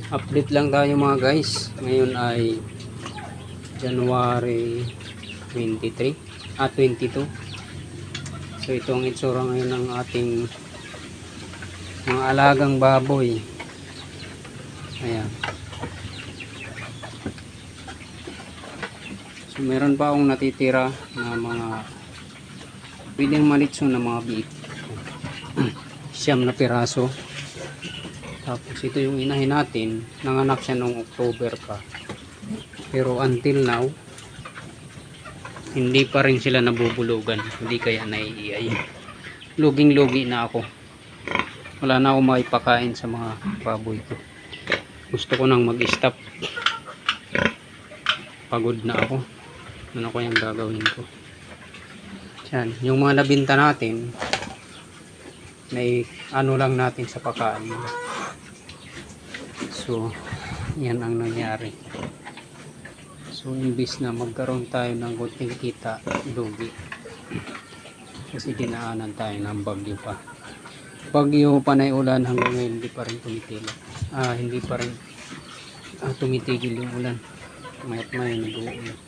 Update lang tayo mga guys. Ngayon ay January 23 22. So ito ang itsura ngayon ng ating mga alagang baboy. Ayan. So meron pa akong natitira na mga pwedeng malitso na mga biik. Siyam na piraso. Tapos ito yung inahin natin. Nanganak siya noong October pa. Pero until now, hindi pa rin sila nabubulugan. Hindi kaya naiiyay. Luging-lugi na ako. Wala na akong maipakain sa mga baboy ko. Gusto ko nang mag-stop. Pagod na ako. Ano ko yung gagawin ko? Yan. Yung mga nabinta natin, may ano lang natin sa pakain. So, yan ang nangyari. So, imbis na magkaroon tayo ng kunting kita, lugi. Kasi dinaanan tayo ng bagyo pa. Bagyo, panay ulan, hanggang ngayon hindi pa rin tumitigil. Hindi pa rin tumitigil yung ulan. Mayat may nag-uulan.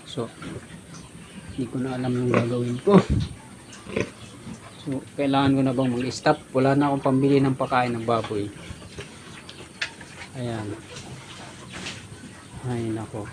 So, hindi ko na alam yung gagawin ko. So, kailangan ko na bang mag-stop? Wala na akong pambili ng pagkain ng baboy. Ayan. Ay, nako.